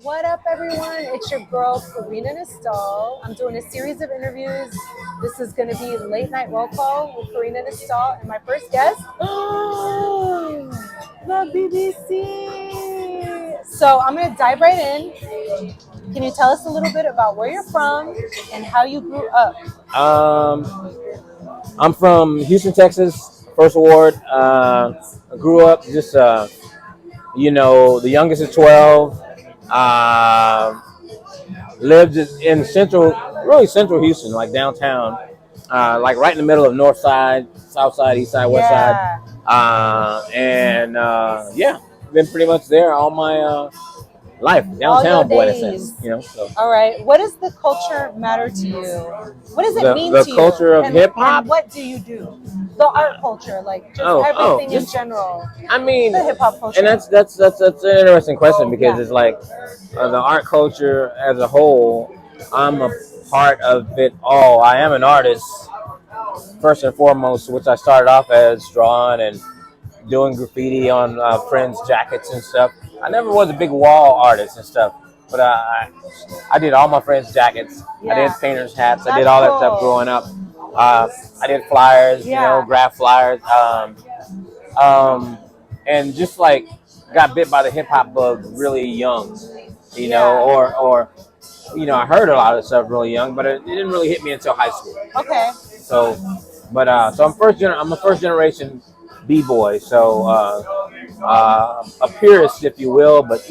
What up, everyone? It's your girl, Karina Nistal. I'm doing a series of interviews. This is going to be Late Night Roll Call with Karina Nistal, and my first guest, the BBC. So I'm going to dive right in. Can you tell us a little bit about where you're from and how you grew up? I'm from Houston, Texas, First Ward. I grew up just, the youngest of 12. Uh, lived in really central Houston, like downtown, like right in the middle of North Side, South Side, East Side, West Side. Yeah. Yeah, been pretty much there all my life. Downtown boy, in a sense, So. All right. What does the culture matter to you? What does it mean The to you? culture of hip hop. And what do you do? The art culture, like just everything in general. I mean, the hip hop culture. And that's an interesting question because it's like the art culture as a whole. I'm a part of it all. I am an artist first and foremost, which I started off as drawing and doing graffiti on friends' jackets and stuff. I never was a big wall artist and stuff, but I did all my friends' jackets. I did painters' hats. I did all that stuff growing up. I did flyers, graph flyers, and just like got bit by the hip hop bug really young, or I heard a lot of stuff really young, but it didn't really hit me until high school. Okay. So I'm a first generation b-boy, so a purist, if you will, but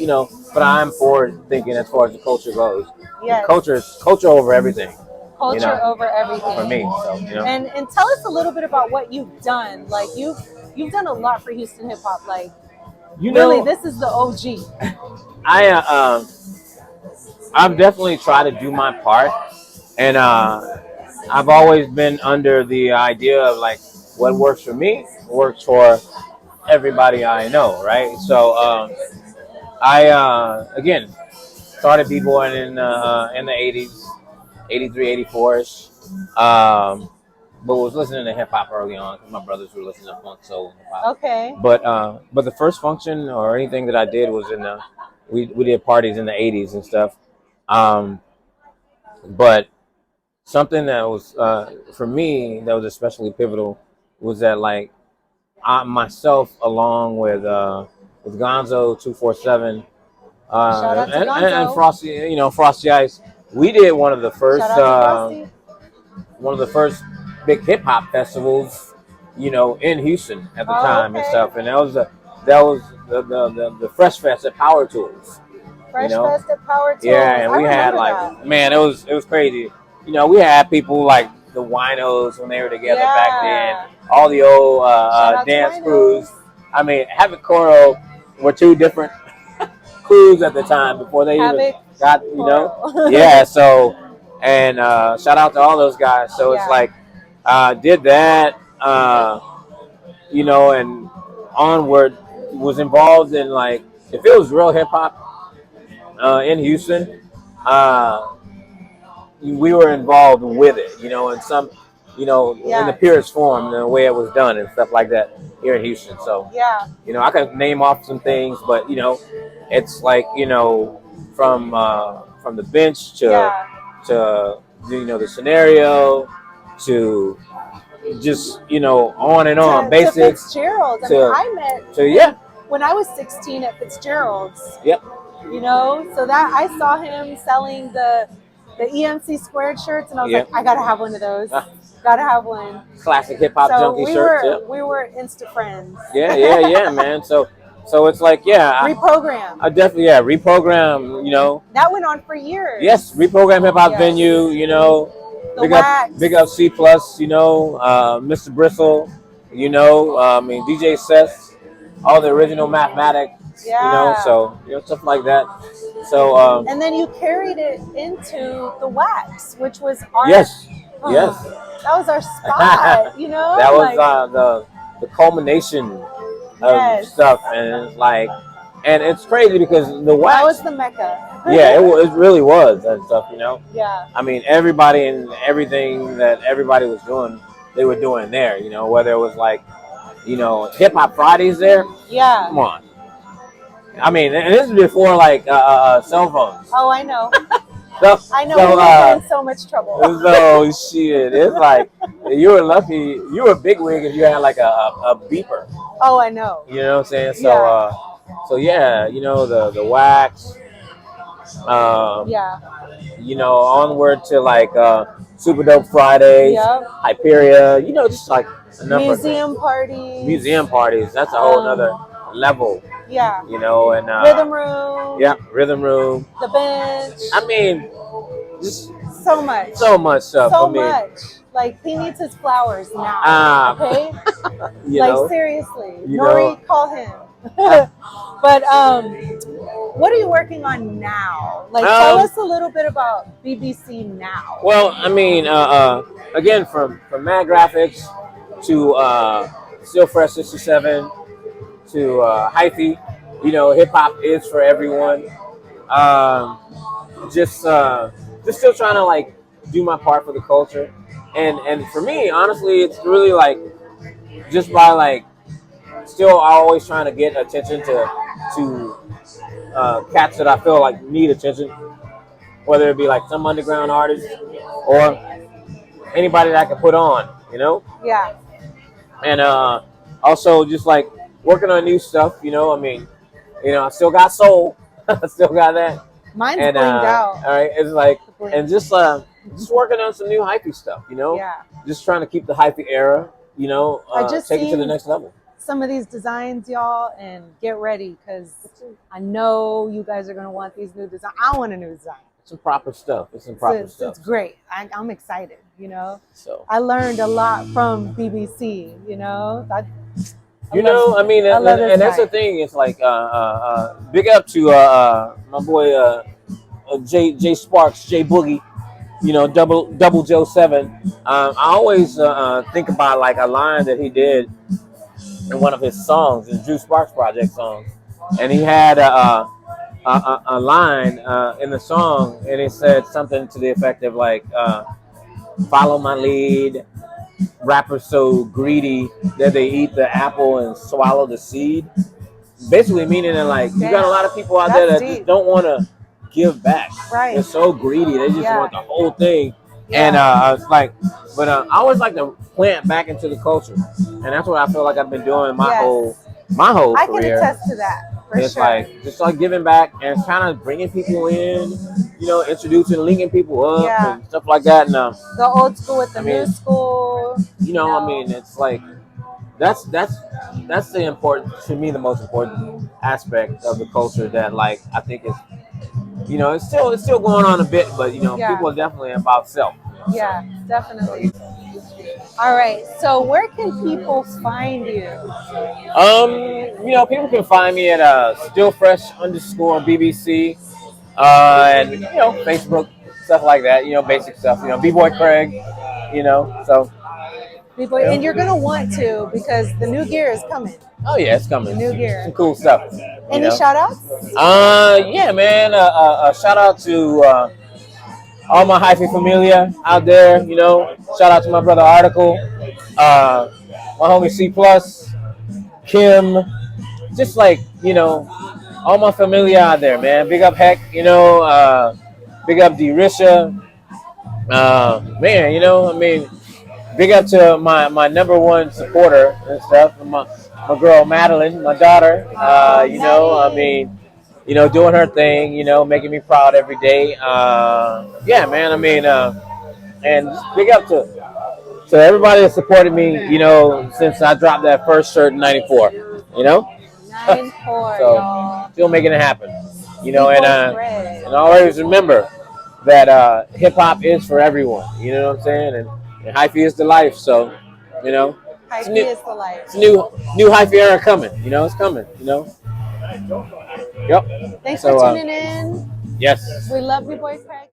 I'm forward thinking as far as the culture goes. Yes. Culture over everything. Culture over everything. For me, so, And tell us a little bit about what you've done. Like you've done a lot for Houston hip hop. Like really, this is the OG. I've definitely tried to do my part, and I've always been under the idea of like what works for me works for everybody I know, right? So I again started b-boying in the 80s, 83, 84ish. But was listening to hip hop early on because my brothers were listening to funk, soul, and hip hop. Okay. But the first function or anything that I did was we did parties in the 80s and stuff. But something that was for me that was especially pivotal was that like I myself along with Gonzo 247 and Frosty, Frosty Ice, we did one of the first big hip hop festivals, in Houston at the time and stuff, and that was the Fresh Fest at Power Tools. Fest at Power Tools. Yeah, and we had like man, it was crazy. We had people like the Winos when they were together back then. All the old dance crews. I mean, Havoc Coro were two different crews at the time before they even got yeah. So and shout out to all those guys. So it's like did that and onward was involved in like if it was real hip hop in Houston. We were involved with it, in some, in the purest form, the way it was done and stuff like that here in Houston. So, I could name off some things, but it's like, from the bench to the scenario to just on and on basics. To Fitzgerald. I met when I was 16 at Fitzgerald's. Yep. So that I saw him selling the EMC squared shirts, and I was like, I gotta have one of those. Gotta have one. Classic hip hop junkie shirts. We were instant friends. Yeah, man. So it's like, Reprogram. I definitely, Reprogram. That went on for years. Yes, Reprogram hip hop venue. Big up C+. Mr. Bristle. DJ Seth, all the original mathematics. So stuff like that. So and then you carried it into the Waxx, which was our yes. That was our spot. That was the culmination of stuff, and it's like, and it's crazy because the Waxx. That was the mecca. It really was that stuff. Yeah. I mean, everybody and everything that everybody was doing, they were doing there. Whether it was like, hip hop Fridays there. Yeah. Come on. I mean, and this is before like cell phones. Oh, I know. So, I know. so, We were in so much trouble. so shit, it's like you were lucky. You were big wig if you had like a beeper. Oh, I know. You know what I'm saying? So, Yeah. so yeah, you know the Waxx. Yeah. You know, onward to like Super Dope Fridays, Yep. Hyperia. You know, just like a number Museum parties. museum parties. That's a whole other level. Yeah. You know, and Rhythm room. yeah, rhythm room. The bench. I mean, just So much. so much stuff So for me. much. Like, he needs his flowers now. Okay? You like, know, seriously. you Nori, know. call him. But what are you working on now? Like, tell us a little bit about BBC now. Well, I mean, again, from Mad Grafix to Stillfresh 67 to HHIFE, you know, hip hop is for everyone. Just still trying to like do my part for the culture, and for me, honestly, it's really like just by like still always trying to get attention to cats that I feel like need attention, whether it be like some underground artist or anybody that I can put on, you know. Yeah. And also just like working on new stuff, you know. I mean, you know, I still got soul, I still got that. Mine's And blinged out. all right, it's like, and just working on some new hypey stuff, you know. Yeah. Just trying to keep the hypey era, you know, take it to the next level. Some of these designs, y'all, and get ready because I know you guys are gonna want these new designs. I want a new design. It's some proper stuff. It's some proper stuff. It's great. I'm excited. You know. So I learned a lot from BBC. You know. I mean, and that's the thing. It's like big up to my boy Jay Sparks, Jay Boogie. You know, double Joe 7. I always think about like a line that he did in one of his songs, his Drew Sparks Project songs, and he had a line in the song, and it said something to the effect of like, "Follow my lead." Rappers so greedy that they eat the apple and swallow the seed. Basically, meaning that like you got a lot of people out there that just don't want to give back. Right. They're so greedy; they just want the whole thing. Yeah. And it's like, but I always like to plant back into the culture, and that's what I feel like I've been doing my whole I career. can attest to that. It's like just like giving back and kind of bringing people in, you know, introducing, linking people up and stuff like that. And the old school with the new school. You know, I mean, it's like that's the important, to me, the most important aspect of the culture that like I think is, you know, it's still going on a bit, but you know, people are definitely about self. Yeah, definitely. All right. So where can people find you? You know, people can find me at stillfresh_BBC, and you know, Facebook, stuff like that. You know, basic stuff. You know, B-Boy Craig. You know, so. B-Boy, and you're gonna want to because the new gear is coming. Oh yeah, it's coming. The new gear. Some cool stuff. Any shout outs? Yeah, man. A shout out to all my hyphy familia out there, you know. Shout out to my brother Article, my homie C Plus, Kim, just like, you know, all my familia out there, man. Big up Heck, you know, big up D Risha. Man, you know, I mean, big up to my #1 supporter and stuff, my girl Madeline, my daughter, you know, I mean, you know, doing her thing, you know, making me proud every day. Yeah, man. I mean, and big up to everybody that supported me, you know, since I dropped that first shirt in '94. You know, 94. So still making it happen. You know, and always remember that hip hop is for everyone. You know what I'm saying? And hyphy is the life. So, you know, hyphy is the life. It's new hyphy era coming. You know, it's coming. You know. Yep. Thanks for tuning in. Yes. We love you, boy Craig.